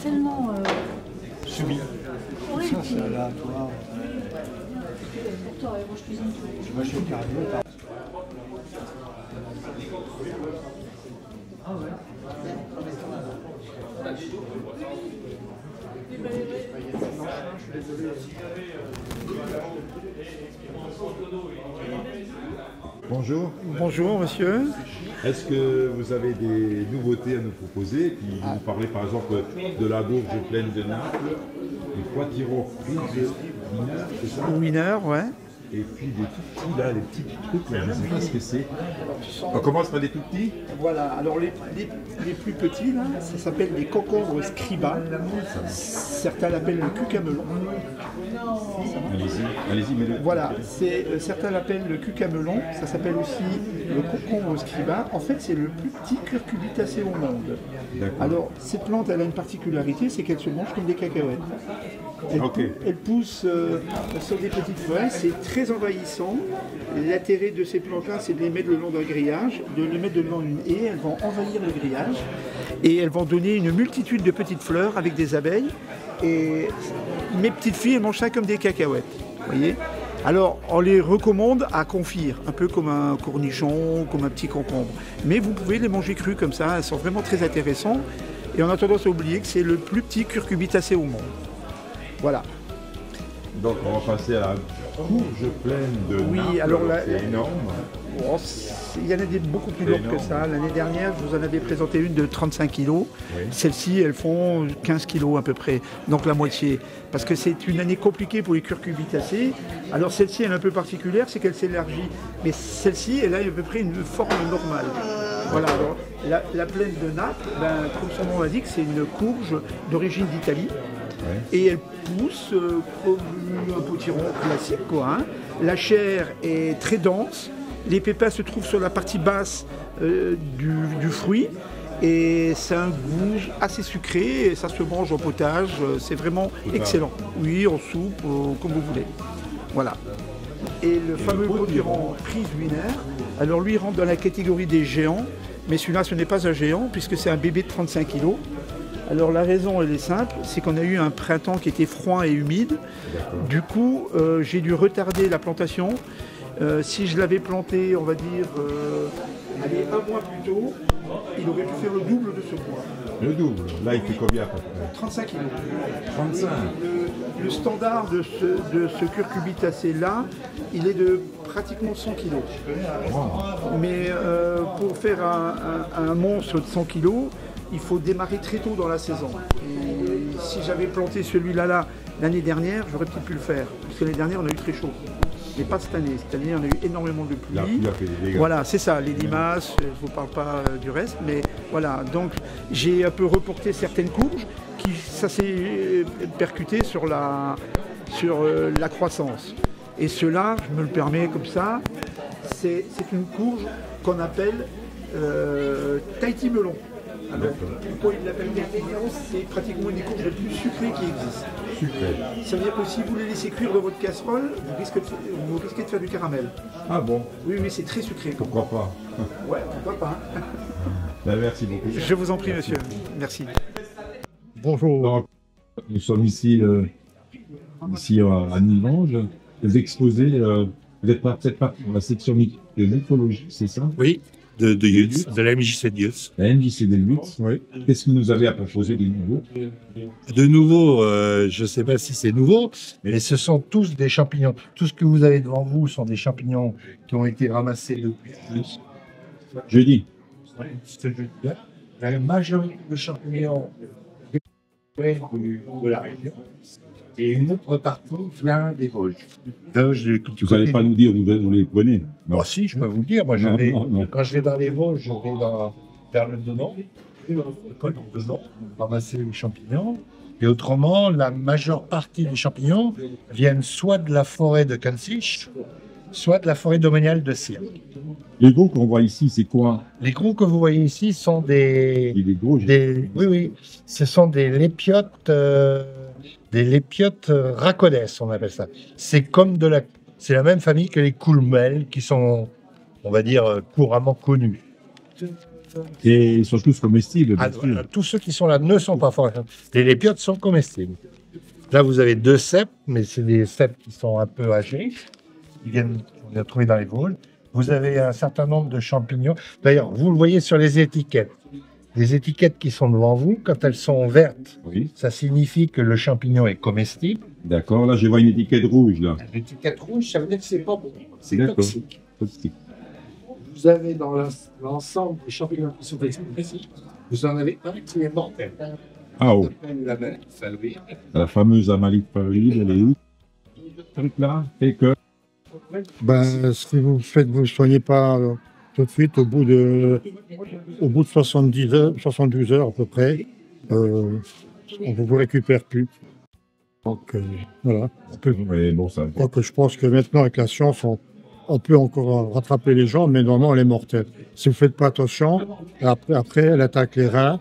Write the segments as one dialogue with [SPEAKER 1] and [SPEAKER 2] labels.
[SPEAKER 1] tellement
[SPEAKER 2] Subi.
[SPEAKER 1] oui,
[SPEAKER 2] Ça,
[SPEAKER 1] puis,
[SPEAKER 2] c'est aléatoire.
[SPEAKER 1] pourtant, moi je cuisine tout.
[SPEAKER 2] Moi, je suis au cardio.
[SPEAKER 3] Bonjour,
[SPEAKER 2] Bonjour, monsieur.
[SPEAKER 3] est-ce que vous avez des nouveautés à nous proposer? Puis vous parlez par exemple de la bourge pleine de Naples, du potiron frise mineur, c'est ça?
[SPEAKER 2] Winner, ouais.
[SPEAKER 3] Et puis des tout petits là, les petits trucs là, je ne sais pas ce que c'est. On commence par des tout petits?
[SPEAKER 2] Voilà, alors les plus petits, là, ça s'appelle des concombres scriba. Certains l'appellent le cucamelon.
[SPEAKER 3] Allez-y, mais
[SPEAKER 2] Voilà, certains l'appellent le cucamelon, ça s'appelle aussi le concombre scriba. En fait, c'est le plus petit curcubitacé au monde.
[SPEAKER 3] D'accord.
[SPEAKER 2] Alors, cette plante, elle a une particularité, c'est qu'elle se mange comme des cacahuètes.
[SPEAKER 3] Ok.
[SPEAKER 2] Elle pousse sur des petites feuilles, c'est très envahissant. L'intérêt de ces plantes-là, c'est de les mettre le long d'un grillage, de les mettre le long d'une haie, elles vont envahir le grillage et elles vont donner une multitude de petites fleurs avec des abeilles. Et mes petites filles, elles mangent ça comme des cacahuètes, voyez. Alors, on les recommande à confire, un peu comme un cornichon, comme un petit concombre. Mais vous pouvez les manger crus comme ça, elles sont vraiment très intéressantes. Et on a tendance à oublier que c'est le plus petit curcubitacé au monde. Voilà.
[SPEAKER 3] donc on va passer à la courge pleine de Naples.
[SPEAKER 2] Oui, alors là,
[SPEAKER 3] c'est énorme.
[SPEAKER 2] oh, il y en a des beaucoup plus lourdes que ça. L'année dernière, je vous en avais présenté une de 35 kg.
[SPEAKER 3] Oui.
[SPEAKER 2] Celles-ci, elles font 15 kg à peu près, donc la moitié. Parce que c'est une année compliquée pour les curcubitacées. Alors celle-ci, elle est un peu particulière, c'est qu'elle s'élargit. Mais celle-ci, elle a à peu près une forme normale. Voilà, alors la plaine de Naples, ben, comme son nom l'indique, c'est une courge d'origine d'Italie.
[SPEAKER 3] Ouais.
[SPEAKER 2] Et elle pousse comme un potiron classique, quoi, hein. La chair est très dense, les pépins se trouvent sur la partie basse du fruit, et c'est un goût assez sucré, et ça se mange en potage, c'est vraiment excellent. Oui, en soupe, comme vous voulez. Voilà. Et le fameux potiron Frise Wiener, alors lui il rentre dans la catégorie des géants, mais celui-là ce n'est pas un géant, puisque c'est un bébé de 35 kg. Alors la raison, elle est simple, c'est qu'on a eu un printemps qui était froid et humide. Du coup, j'ai dû retarder la plantation. Si je l'avais planté, on va dire, un mois plus tôt, il aurait pu faire le double de ce poids.
[SPEAKER 3] Le double, là il fait combien à peu près?
[SPEAKER 2] 35 kg.
[SPEAKER 3] 35.
[SPEAKER 2] Le standard de ce curcubitacé-là, il est de pratiquement 100 kg. Mais pour faire un monstre de 100 kg, il faut démarrer très tôt dans la saison. Et si j'avais planté celui-là l'année dernière, j'aurais peut-être pu le faire. Parce que l'année dernière, on a eu très chaud. Mais pas cette année. Cette année, on a eu énormément de pluie.
[SPEAKER 3] La pluie a fait des dégâts.
[SPEAKER 2] Voilà, c'est ça, les limaces, je ne vous parle pas du reste. Mais voilà, donc j'ai un peu reporté certaines courges. Ça s'est percuté sur la croissance. Et cela, je me le permets comme ça, c'est une courge qu'on appelle Tahiti melon. Alors, pourquoi il l'appelle Tahiti melon? C'est pratiquement une des courges les plus sucrées qui existent.
[SPEAKER 3] Super.
[SPEAKER 2] Ça veut dire que si vous les laissez cuire dans votre casserole, vous risquez de faire du caramel.
[SPEAKER 3] Ah bon?
[SPEAKER 2] Oui, mais c'est très sucré.
[SPEAKER 3] Pourquoi pas?
[SPEAKER 2] Ouais, pourquoi pas.
[SPEAKER 3] Ben, merci beaucoup.
[SPEAKER 2] Je vous en prie, monsieur. Merci.
[SPEAKER 3] Bonjour. Donc, nous sommes ici, à Nivange. Vous exposez, vous n'êtes pas peut-être pas dans la section de mythologie, c'est ça?
[SPEAKER 4] Oui, de Yutz, de la MJC de Yutz.
[SPEAKER 3] La MJC des Yutz, oui. Qu'est-ce que vous nous avez à proposer de nouveau?
[SPEAKER 4] De nouveau, je ne sais pas si c'est nouveau, mais ce sont tous des champignons. Tout ce que vous avez devant vous sont des champignons qui ont été ramassés depuis
[SPEAKER 3] Jeudi.
[SPEAKER 4] La majorité de champignons de la région et une autre partie vient des Vosges.
[SPEAKER 3] Vous n'allez pas nous dire où vous les prenez?
[SPEAKER 4] Non, si, je peux vous le dire. Moi,
[SPEAKER 3] Non.
[SPEAKER 4] quand je vais dans les Vosges, je vais vers le Donan, ramasser les champignons. Et autrement, la majeure partie des champignons viennent soit de la forêt de Cansiche, soit de la forêt domaniale de Cire.
[SPEAKER 3] Les gros qu'on voit ici, c'est quoi?
[SPEAKER 4] Les gros que vous voyez ici sont
[SPEAKER 3] Les gros,
[SPEAKER 4] oui, ce sont des lépiotes racodes, on appelle ça. C'est la même famille que les coulmelles qui sont, on va dire, couramment connus.
[SPEAKER 3] Et ils sont tous comestibles, bien
[SPEAKER 4] Ah,
[SPEAKER 3] sûr.
[SPEAKER 4] tous ceux qui sont là ne sont pas forcément. Les lépiotes sont comestibles. Là, vous avez 2 cèpes, mais c'est des cèpes qui sont un peu âgés. Ils viennent on les a trouvés dans les Vosges. Vous avez un certain nombre de champignons. D'ailleurs, vous le voyez sur les étiquettes. Les étiquettes qui sont devant vous, quand elles sont vertes,
[SPEAKER 3] Oui,
[SPEAKER 4] ça signifie que le champignon est comestible.
[SPEAKER 3] d'accord. Là, je vois une étiquette rouge, là.
[SPEAKER 4] L'étiquette rouge, ça veut dire que c'est pas bon. C'est
[SPEAKER 3] D'accord.
[SPEAKER 4] toxique.
[SPEAKER 3] Toxique.
[SPEAKER 4] Vous avez dans l'ensemble des champignons qui sont toxiques, vous en avez un qui est mortel.
[SPEAKER 3] Ah, oh.
[SPEAKER 4] La maliphalloïde.
[SPEAKER 3] La fameuse amaliphalloïde, elle est où? Ce truc-là fait que...
[SPEAKER 5] Ben, si vous ne soignez pas tout de suite, au bout de 70 heures, 72 heures à peu près, on ne vous récupère plus. Donc voilà.
[SPEAKER 3] Oui, bon, ça...
[SPEAKER 5] Donc, je pense que maintenant, avec la science, on peut encore rattraper les gens, mais normalement, elle est mortelle. Si vous ne faites pas attention, après, elle attaque les reins,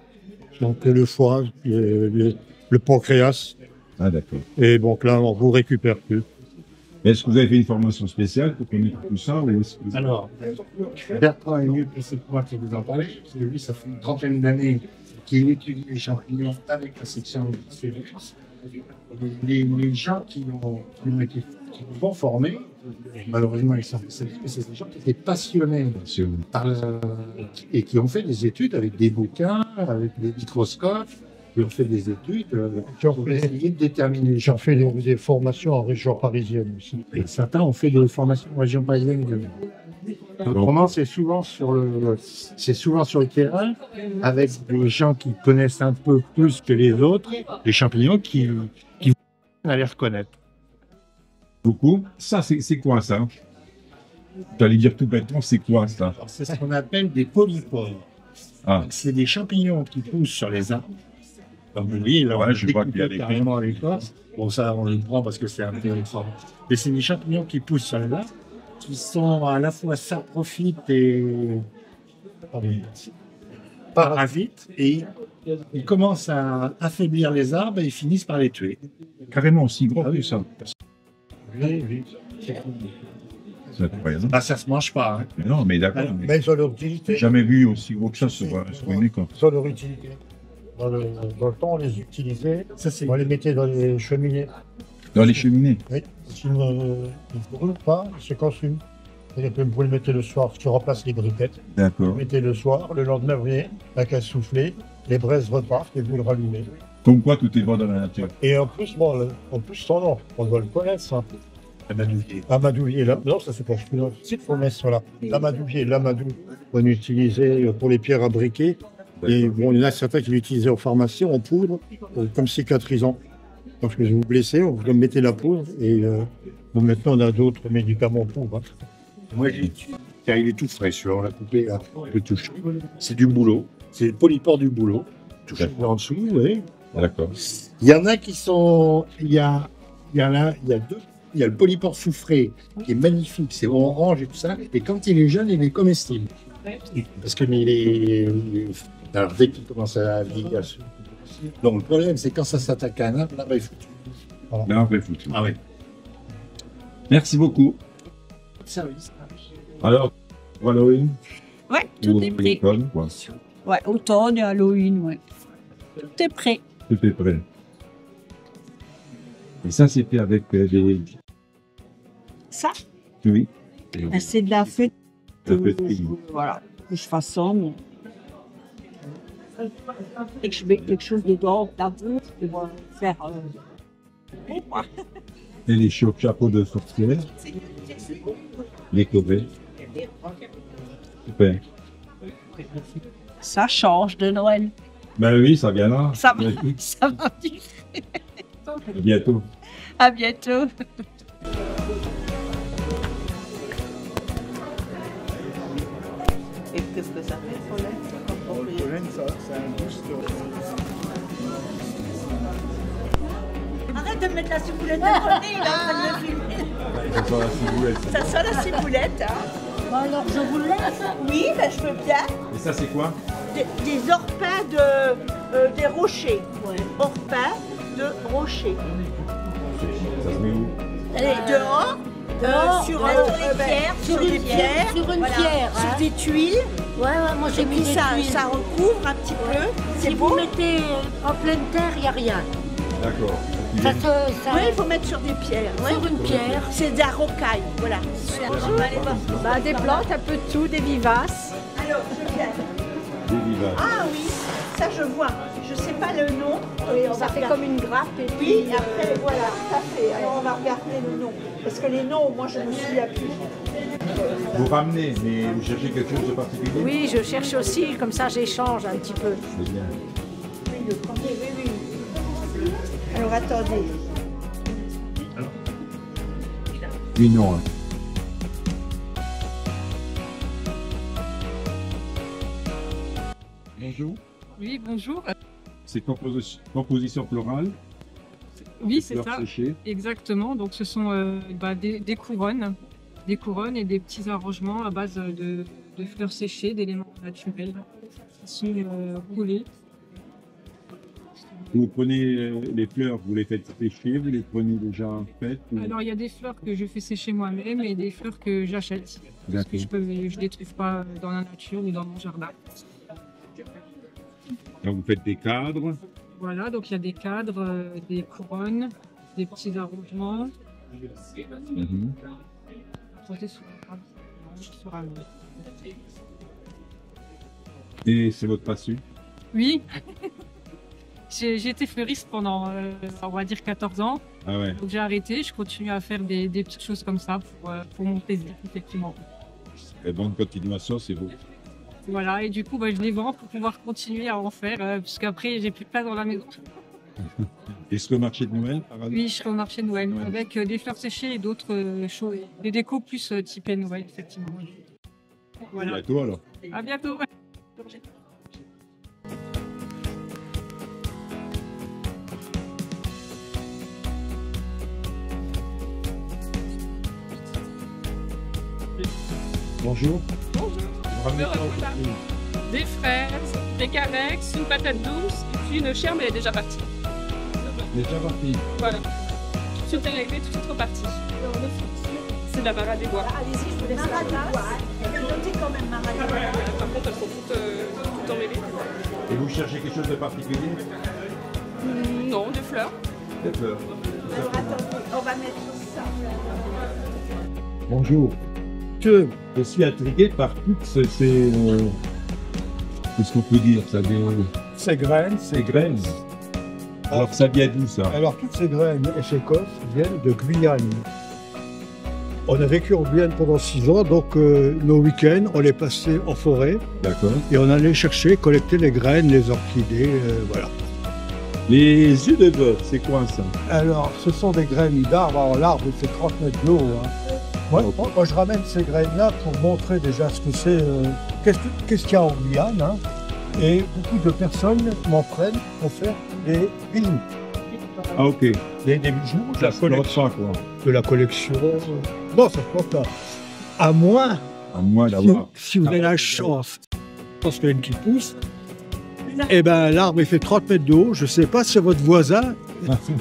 [SPEAKER 5] donc le foie, le pancréas,
[SPEAKER 3] Ah, d'accord.
[SPEAKER 5] et donc là, on ne vous récupère plus.
[SPEAKER 3] Est-ce que vous avez fait une formation spéciale pour connaître tout ça ou est-ce que...
[SPEAKER 4] Alors, Bertrand est mieux placé que moi qui vous en parler, parce que lui, ça fait une trentaine d'années qu'il étudie les champignons avec la section de Cellus. Les gens qui vont former, malheureusement, ils sont spécialisés, mais c'est des gens qui étaient passionnés par et qui ont fait des études avec des bouquins, avec des microscopes, qui ont fait des études pour essayer de déterminer.
[SPEAKER 5] J'en fais des formations en région parisienne aussi.
[SPEAKER 4] Et certains ont fait des formations en région parisienne. Autrement, c'est souvent sur le terrain, avec des gens qui connaissent un peu plus que les autres, les champignons qui vont les reconnaître.
[SPEAKER 3] Beaucoup. Ça, c'est quoi, ça? J'allais dire tout bêtement, c'est quoi, ça?
[SPEAKER 4] Alors, c'est ce qu'on appelle des polypores.
[SPEAKER 3] Ah,
[SPEAKER 4] Donc, c'est des champignons qui poussent sur les arbres. Comme vous voyez, là,
[SPEAKER 3] Ouais,
[SPEAKER 4] on a
[SPEAKER 3] je vois
[SPEAKER 4] découpé
[SPEAKER 3] qu'il y a des
[SPEAKER 4] carrément l'écorce. Bon, ça, on le prend parce que c'est un peu fort. Mais c'est des champignons qui poussent sur les arbres, qui sont à la fois saprophytes et parasites, et ils commencent à affaiblir les arbres et ils finissent par les tuer.
[SPEAKER 3] carrément aussi gros que ça.
[SPEAKER 4] Oui.
[SPEAKER 3] C'est incroyable.
[SPEAKER 4] Ah, ça se mange pas. Hein.
[SPEAKER 3] Mais non, mais d'accord. mais
[SPEAKER 5] Mais ils ont leur utilité.
[SPEAKER 3] j'ai jamais vu aussi gros que ça sur une écorce.
[SPEAKER 5] Ils ont leur utilité. Dans le temps, on les utilisait,
[SPEAKER 4] Ça, c'est
[SPEAKER 5] on les mettait dans les cheminées.
[SPEAKER 3] Dans les cheminées.
[SPEAKER 5] Oui. Sinon, ils ne brûlent pas, ils se consument. Et puis, vous les mettez le soir, ce qui remplace les briquettes. Vous
[SPEAKER 3] D'accord.
[SPEAKER 5] le mettez le soir, le lendemain, vous voyez, la caisse soufflée, les braises repartent et vous le rallumez.
[SPEAKER 3] Comme quoi, tout est bon dans la nature.
[SPEAKER 5] Et en plus, son nom, on doit le connaître, ça.
[SPEAKER 4] Amadouvier.
[SPEAKER 5] Amadouvier, là. Non, ça c'est pour le site faut mettre ça là. L'amadouvier, l'amadou, on utilisait pour les pierres à briquet. Et bon, il y en a certains qui l'utilisaient en pharmacie, en poudre, comme cicatrisant. Donc, vous vous blessez, vous mettez la poudre et bon, maintenant on a d'autres médicaments pour. Hein.
[SPEAKER 4] Moi, car il est tout frais, celui-là, on l'a coupé, là, le toucher. C'est du boulot, c'est le polypore du boulot. Touché en dessous, vous voyez.
[SPEAKER 3] D'accord.
[SPEAKER 4] Il y en a qui sont. Il y a deux. Il y a le polypore soufré qui est magnifique, c'est orange et tout ça. Et quand il est jeune, il est comestible. Parce que alors dès qu'il commence à vieillir. Donc le problème, c'est quand ça s'attaque à un arbre, là, il faut.
[SPEAKER 3] Là, on peut foutre.
[SPEAKER 4] Ah oui.
[SPEAKER 3] Merci beaucoup.
[SPEAKER 1] Service.
[SPEAKER 3] Alors, pour Halloween
[SPEAKER 1] Ouais, tout est prêt.
[SPEAKER 3] automne, quoi.
[SPEAKER 1] Ouais, automne et Halloween, ouais. Tout est prêt.
[SPEAKER 3] Tout est prêt. Et ça, c'était avec des...
[SPEAKER 1] Ça,
[SPEAKER 3] Oui.
[SPEAKER 1] c'est de la fête.
[SPEAKER 3] Ça peut être fini.
[SPEAKER 1] Voilà, que je façonne. Et que je mets quelque chose dedans, d'avoue, pour faire.
[SPEAKER 3] Et les chapeaux de sorcière, les corées. Super.
[SPEAKER 1] Ça change de Noël.
[SPEAKER 3] Ben oui, ça vient là.
[SPEAKER 1] Ça va, ça va durer.
[SPEAKER 3] À bientôt.
[SPEAKER 1] À bientôt.
[SPEAKER 6] Et qu'est-ce que ça fait, le pollen?
[SPEAKER 5] Le pollen, c'est un boost.
[SPEAKER 7] Arrête de mettre la ciboulette dans mon nez, il est en train de me filmer.
[SPEAKER 3] Ça sent la ciboulette.
[SPEAKER 7] Ça sent la ciboulette, hein.
[SPEAKER 6] Bon, alors je vous laisse.
[SPEAKER 7] Oui, ben, je veux bien.
[SPEAKER 3] Et ça, c'est quoi?
[SPEAKER 7] Des orpins des rochers. Orpins de rochers.
[SPEAKER 3] Ça se met où?
[SPEAKER 7] Allez, dehors.
[SPEAKER 6] Dehors,
[SPEAKER 7] sur
[SPEAKER 6] dehors,
[SPEAKER 7] les pierres, sur des pierres,
[SPEAKER 6] sur une
[SPEAKER 7] voilà,
[SPEAKER 6] pierre,
[SPEAKER 7] sur
[SPEAKER 6] hein.
[SPEAKER 7] petite huile.
[SPEAKER 6] Ouais, moi j'ai
[SPEAKER 7] Et
[SPEAKER 6] mis
[SPEAKER 7] puis
[SPEAKER 6] des
[SPEAKER 7] ça
[SPEAKER 6] tuiles.
[SPEAKER 7] recouvre un petit peu.
[SPEAKER 6] Si
[SPEAKER 7] C'est
[SPEAKER 6] vous
[SPEAKER 7] beau.
[SPEAKER 6] mettez en pleine terre, il n'y a rien.
[SPEAKER 3] D'accord.
[SPEAKER 6] Ça,
[SPEAKER 7] Oui, il faut mettre sur des pierres. Ouais.
[SPEAKER 6] sur une pierre.
[SPEAKER 7] C'est de la rocaille, voilà. On va aller voir.
[SPEAKER 1] Bah, des plantes, un peu de tout, des vivaces.
[SPEAKER 7] Alors, je viens.
[SPEAKER 3] Des vivaces.
[SPEAKER 7] Ah oui, ça je vois. Je sais pas le nom.
[SPEAKER 1] Oui,
[SPEAKER 7] On
[SPEAKER 1] ça
[SPEAKER 7] va
[SPEAKER 1] fait
[SPEAKER 7] regarder.
[SPEAKER 1] comme une grappe. Et
[SPEAKER 7] Oui,
[SPEAKER 1] puis,
[SPEAKER 7] et après, voilà, tout à fait. Alors on va regarder le nom. Parce que les noms, moi je me souviens plus.
[SPEAKER 3] Vous ramenez, mais vous cherchez quelque chose de particulier?
[SPEAKER 1] oui, je cherche aussi, comme ça j'échange un petit peu.
[SPEAKER 3] C'est bien.
[SPEAKER 7] Oui, le premier, oui, oui. Alors attendez.
[SPEAKER 3] Oui, non. Bonjour.
[SPEAKER 8] Oui, bonjour.
[SPEAKER 3] C'est composition florale.
[SPEAKER 8] Oui, c'est
[SPEAKER 3] fleurs
[SPEAKER 8] ça,
[SPEAKER 3] séchées.
[SPEAKER 8] exactement. Donc, ce sont des couronnes et des petits arrangements à base de fleurs séchées, d'éléments naturels qui sont coulés.
[SPEAKER 3] Vous prenez les fleurs, vous les faites sécher, vous les prenez déjà faites ou...
[SPEAKER 8] Alors, il y a des fleurs que je fais sécher moi-même et des fleurs que j'achète. Parce que
[SPEAKER 3] D'accord.
[SPEAKER 8] je les trouve pas dans la nature ni dans mon jardin.
[SPEAKER 3] Donc vous faites des cadres.
[SPEAKER 8] Voilà, donc il y a des cadres, des couronnes, des petits arrangements.
[SPEAKER 3] Mhm.
[SPEAKER 8] Posés sur un-
[SPEAKER 3] Et c'est votre passion?
[SPEAKER 8] Oui. J'ai été fleuriste pendant, on va dire, 14 ans.
[SPEAKER 3] Ah ouais.
[SPEAKER 8] Donc j'ai arrêté, je continue à faire des petites choses comme ça pour mon plaisir, effectivement.
[SPEAKER 3] Et bonne continuation, c'est beau.
[SPEAKER 8] Voilà, et du coup, je les vends pour pouvoir continuer à en faire, puisqu'après, j'ai plus de place dans la maison.
[SPEAKER 3] Est-ce que le marché de Noël, par hasard?
[SPEAKER 8] Oui, je serai au marché de Noël,
[SPEAKER 3] Ouais.
[SPEAKER 8] avec des fleurs séchées et d'autres choses, des décos plus typées Noël, effectivement. Voilà,
[SPEAKER 3] À toi alors.
[SPEAKER 8] à bientôt.
[SPEAKER 3] Bonjour.
[SPEAKER 8] Bonjour.
[SPEAKER 3] Vous ramenez
[SPEAKER 8] Me
[SPEAKER 3] quoi
[SPEAKER 8] revoilà. Des fraises, des carex, une patate douce, et puis une chair, mais elle est déjà partie.
[SPEAKER 3] Déjà parti.
[SPEAKER 8] Voilà. Tout est réglé, tout est reparti. C'est de la barra des bois.
[SPEAKER 7] Allez-y, je vous laisse la place. Elle est notée quand même, Marie.
[SPEAKER 8] Par contre, elles sont toutes emmêlées.
[SPEAKER 3] Et vous cherchez quelque chose de particulier?
[SPEAKER 8] Non, des fleurs.
[SPEAKER 3] Des fleurs.
[SPEAKER 7] Alors attendez, on va mettre ça.
[SPEAKER 3] Bonjour. Je suis intrigué par toutes ces qu'est-ce qu'on peut dire ça,
[SPEAKER 5] Ces graines,
[SPEAKER 3] ces graines. Alors ça vient d'où ça?
[SPEAKER 5] alors toutes ces graines et ces cosses viennent de Guyane. On a vécu en Guyane pendant 6 ans, donc nos week-ends, on les passait en forêt
[SPEAKER 3] D'accord.
[SPEAKER 5] et on allait chercher, collecter les graines, les orchidées, voilà.
[SPEAKER 3] Les yeux de bœuf, c'est quoi ça?
[SPEAKER 5] Alors, ce sont des graines d'arbres. Alors, l'arbre, il fait 30 mètres de haut. Hein. Moi, je ramène ces graines-là pour montrer déjà ce que c'est, qu'est-ce qu'il y a en Guyane. Hein. Et beaucoup de personnes m'en prennent pour faire des bijoux.
[SPEAKER 3] Ah ok.
[SPEAKER 5] Des bijoux
[SPEAKER 3] Ça se plante pas quoi.
[SPEAKER 5] de la collection. Non, ça ne plante pas. À moins,
[SPEAKER 3] À moi
[SPEAKER 5] si,
[SPEAKER 3] d'avoir.
[SPEAKER 5] si vous avez la chance, parce qu'il y a une qui pousse, et ben l'arbre, il fait 30 mètres de haut. Je ne sais pas si votre voisin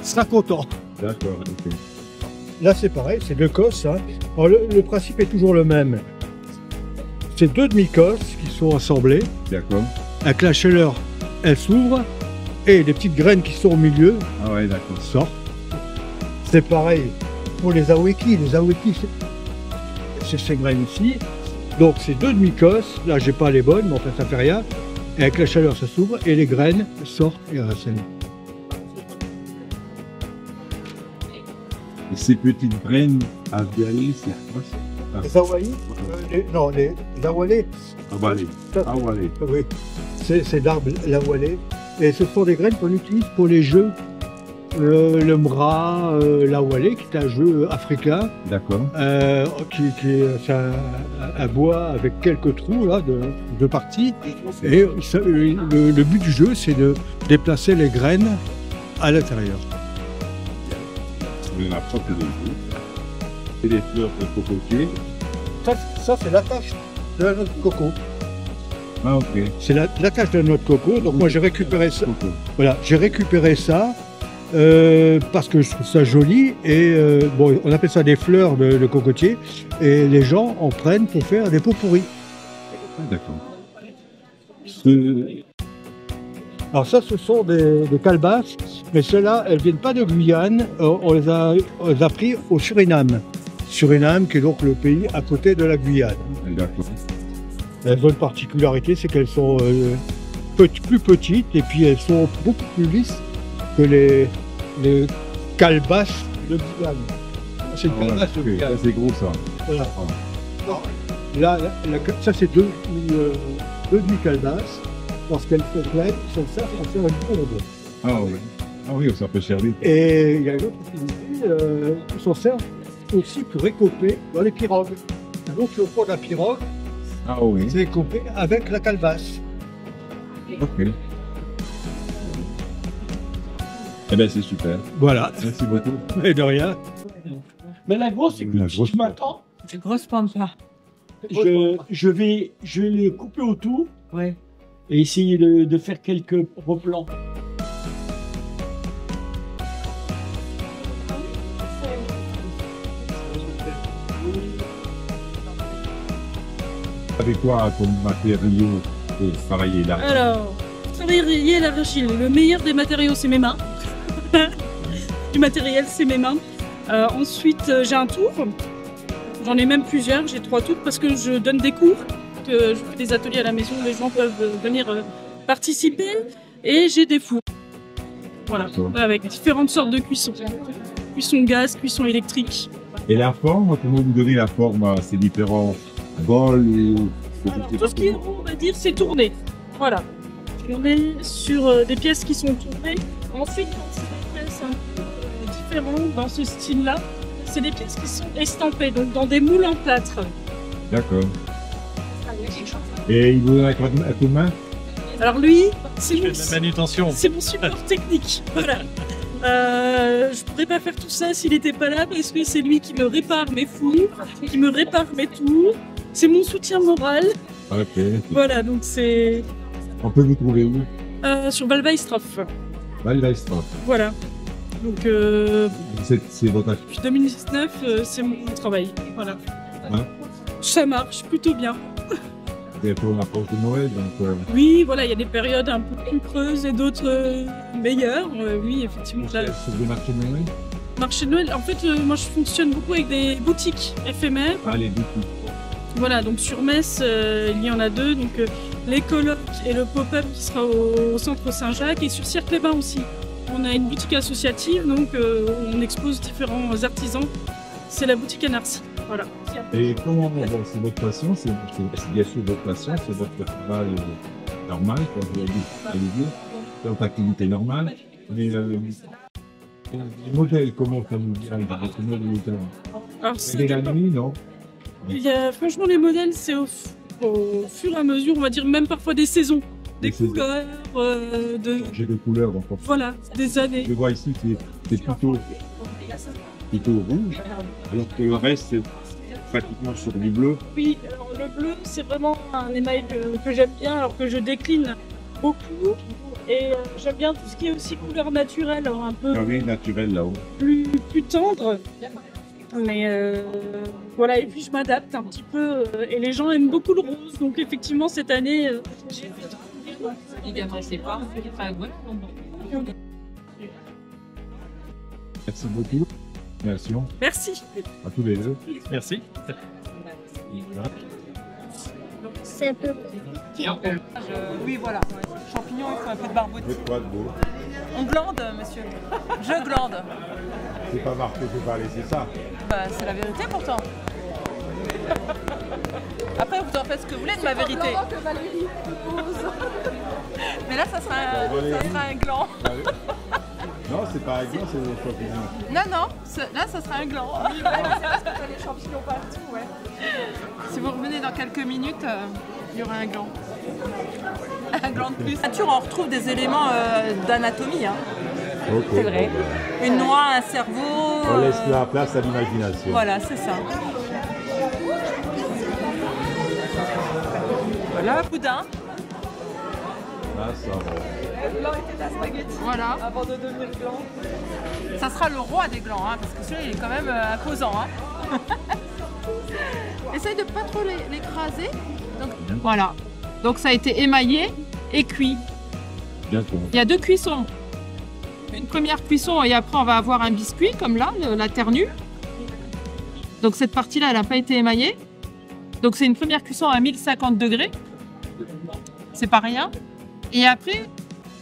[SPEAKER 5] sera content.
[SPEAKER 3] D'accord, ok.
[SPEAKER 5] Là, c'est pareil, c'est 2 cosses. Hein. Alors, le principe est toujours le même. C'est 2 demi-cosses qui sont assemblées.
[SPEAKER 3] D'accord.
[SPEAKER 5] Avec la chaleur, elles s'ouvrent. Et les petites graines qui sont au milieu
[SPEAKER 3] Ah ouais, d'accord.
[SPEAKER 5] sortent. C'est pareil pour les aweki. Les aweki, c'est ces graines ici. Donc, c'est 2 demi-cosses. Là, j'ai pas les bonnes, mais enfin, ça fait rien. Et avec la chaleur, ça s'ouvre. Et les graines sortent et racènent.
[SPEAKER 3] Et ces petites graines à vialer, c'est quoi ça?
[SPEAKER 5] Les awali Non, les awalés.
[SPEAKER 3] Ah bah allez. Ah ouais, allez.
[SPEAKER 5] Oui, c'est l'arbre l'awalé. Et ce sont des graines qu'on utilise pour les jeux. Le mra, l'awalé, qui est un jeu africain,
[SPEAKER 3] D'accord.
[SPEAKER 5] qui est un bois avec quelques trous là, de parties. Et le but du jeu, c'est de déplacer les graines à l'intérieur.
[SPEAKER 3] On en a pas que des jours. Et des fleurs de cocotier.
[SPEAKER 5] Ça c'est l'attache de la noix de coco.
[SPEAKER 3] Ah ok.
[SPEAKER 5] C'est l'attache de la noix de coco. Donc moi j'ai récupéré ça.
[SPEAKER 3] Coco.
[SPEAKER 5] Voilà, j'ai récupéré ça parce que je trouve ça joli et bon, on appelle ça des fleurs de cocotier et les gens en prennent pour faire des pots pourris.
[SPEAKER 3] Ah, d'accord. Ce-
[SPEAKER 5] Alors ça, ce sont des calebasses, mais celles-là, elles viennent pas de Guyane. On les a pris au Suriname. Suriname, qui est donc le pays à côté de la Guyane.
[SPEAKER 3] D'accord.
[SPEAKER 5] Elles ont une particularité, c'est qu'elles sont plus petites et puis elles sont beaucoup plus lisses que les calebasses de Guyane. C'est une calebasse de
[SPEAKER 3] Ok,
[SPEAKER 5] Guyane.
[SPEAKER 3] ça, c'est gros ça.
[SPEAKER 5] Voilà. Là, ça c'est deux demi-calebasses. Lorsqu'elles sont pleines, elles sont certes pour faire une bombe.
[SPEAKER 3] Ah oui. Ah oui, ça peut servir.
[SPEAKER 5] Et il y a une autre utilité, ils s'en servent aussi pour récoper dans les pirogues. Donc le fond de la pirogue,
[SPEAKER 3] Ah oui.
[SPEAKER 5] c'est récopé avec la calebasse.
[SPEAKER 3] Ok. Eh bien, c'est super.
[SPEAKER 5] Voilà.
[SPEAKER 3] Merci beaucoup.
[SPEAKER 5] Et de rien.
[SPEAKER 4] Mais la grosse, c'est
[SPEAKER 3] La
[SPEAKER 4] que
[SPEAKER 3] grosse
[SPEAKER 4] tu m'attends.
[SPEAKER 8] C'est grosse pampa.
[SPEAKER 4] Je vais les couper autour
[SPEAKER 8] Ouais.
[SPEAKER 4] et essayer de faire quelques replans.
[SPEAKER 3] Avec quoi comme matériaux pour travailler là?
[SPEAKER 1] Alors, travailler l'argile, le meilleur des matériaux, c'est mes mains. Du matériel, c'est mes mains. Ensuite, j'ai un tour. J'en ai même plusieurs, j'ai 3 tours parce que je donne des cours, que je fais des ateliers à la maison, les gens peuvent venir participer. Et j'ai des fours. Voilà, avec différentes sortes de cuissons. Cuisson gaz, cuisson électrique.
[SPEAKER 3] Et la forme, comment vous donnez la forme à ces différents bols ou...
[SPEAKER 1] Alors, tout ce qui est rond, on va dire, c'est tourné. Voilà. On est sur des pièces qui sont tournées. Ensuite, quand c'est des pièces un peu différentes dans ce style-là, c'est des pièces qui sont estampées, donc dans des moules en plâtre.
[SPEAKER 3] D'accord. Et il vous donne un coup de main?
[SPEAKER 1] Alors lui, c'est mon,
[SPEAKER 4] manutention.
[SPEAKER 1] c'est mon support technique. Voilà. Je pourrais pas faire tout ça s'il n'était pas là parce que c'est lui qui me répare mes fours, qui me répare mes tours. C'est mon soutien moral.
[SPEAKER 3] Ok.
[SPEAKER 1] Voilà, donc c'est
[SPEAKER 3] On peut vous trouver où?
[SPEAKER 1] sur Valweistroff.
[SPEAKER 3] Valweistroff.
[SPEAKER 1] Voilà. Donc
[SPEAKER 3] C'est votre affaire.
[SPEAKER 1] depuis 2019, c'est mon travail. Voilà.
[SPEAKER 3] Hein?
[SPEAKER 1] Ça marche plutôt bien.
[SPEAKER 3] C'est pour l'approche de Noël, donc...
[SPEAKER 1] Oui, voilà, il y a des périodes un peu plus creuses et d'autres meilleures. Oui, effectivement. Là,
[SPEAKER 3] C'est des marchés de Noël?
[SPEAKER 1] marché de Noël, en fait, moi je fonctionne beaucoup avec des boutiques éphémères.
[SPEAKER 3] Ah, les boutiques.
[SPEAKER 1] Voilà, donc sur Metz, il y en a 2. Donc les colloques et le pop-up qui sera au centre Saint-Jacques. Et sur Cirque-les-Bains aussi. On a une boutique associative, donc on expose différents artisans. C'est la boutique Anarcy. Voilà.
[SPEAKER 3] Et comment bon, c'est votre passion, c'est bien sûr votre passion, c'est votre travail normal, comme je l'ai dit, c'est votre activité normale. Mais les modèles, comment ça vous vient dans votre modèle?
[SPEAKER 1] Alors,
[SPEAKER 3] C'est la nuit, non?
[SPEAKER 1] franchement, les modèles, c'est au fur et à mesure, on va dire même parfois des saisons, des
[SPEAKER 3] Des saisons.
[SPEAKER 1] couleurs,
[SPEAKER 3] J'ai des couleurs, donc en fait.
[SPEAKER 1] voilà, des années.
[SPEAKER 3] Je vois ici, c'est plutôt rouge, alors que le reste, c'est pratiquement sur du bleu.
[SPEAKER 1] Oui, alors le bleu, c'est vraiment un émail que j'aime bien, alors que je décline beaucoup. Et j'aime bien tout ce qui est aussi couleur naturelle, alors un peu
[SPEAKER 3] Oui, naturel là-haut.
[SPEAKER 1] plus tendre. Mais voilà, et puis je m'adapte un petit peu. Et les gens aiment beaucoup le rose, donc effectivement, cette année, j'ai fait
[SPEAKER 3] Merci beaucoup. Merci
[SPEAKER 1] Merci.
[SPEAKER 3] à tous les deux.
[SPEAKER 4] Merci.
[SPEAKER 3] Voilà.
[SPEAKER 6] C'est un peu...
[SPEAKER 9] Oui, voilà. Champignons, il faut un peu de barbeau.
[SPEAKER 3] Faites quoi de beau?
[SPEAKER 9] On glande, monsieur. Je glande.
[SPEAKER 3] C'est pas marqué, faut pas laisser ça.
[SPEAKER 9] Bah, c'est la vérité pourtant. Après, vous en faites ce que vous voulez de ma vérité. Mais là, ça sera un gland.
[SPEAKER 3] Non, c'est pas gland, c'est des champignons.
[SPEAKER 9] Non, là, ça sera un gland. Oui, c'est parce que t'as les champignons partout, ouais. Si vous revenez dans quelques minutes, il y aura un gland. Un gland de plus. En nature, on retrouve des éléments d'anatomie. Hein.
[SPEAKER 3] Okay.
[SPEAKER 9] C'est vrai. Une noix, un cerveau.
[SPEAKER 3] On laisse la place à l'imagination.
[SPEAKER 9] Voilà, c'est ça. Voilà, boudin.
[SPEAKER 3] Ah, ça va.
[SPEAKER 9] Le blanc était de la spaghetti. Voilà. Avant de devenir gland. Ça sera le roi des glands, hein, parce que celui-là, il est quand même imposant. Hein. Essaye de pas trop l'écraser. Donc, Voilà. Donc ça a été émaillé et cuit.
[SPEAKER 3] D'accord.
[SPEAKER 9] Il y a 2 cuissons. Une première cuisson et après on va avoir un biscuit comme là, la terre nue. Donc cette partie-là, elle n'a pas été émaillée. Donc c'est une première cuisson à 1050 degrés. C'est pas rien. Et après,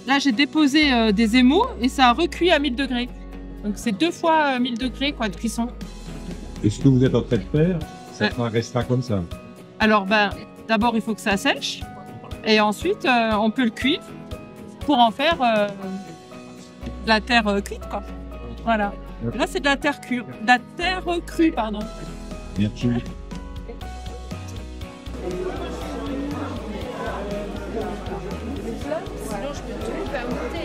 [SPEAKER 9] là j'ai déposé des émaux et ça a recuit à 1000 degrés. Donc c'est 2 fois 1000 degrés quoi, de cuisson.
[SPEAKER 3] Et ce que vous êtes en train de faire, ça restera comme ça.
[SPEAKER 9] Alors d'abord il faut que ça sèche. Et ensuite on peut le cuire pour en faire de la terre cuite quoi. Voilà. Là c'est de la terre crue. De la terre crue, pardon.
[SPEAKER 3] Merci.
[SPEAKER 6] Sinon, je peux tout faire monter.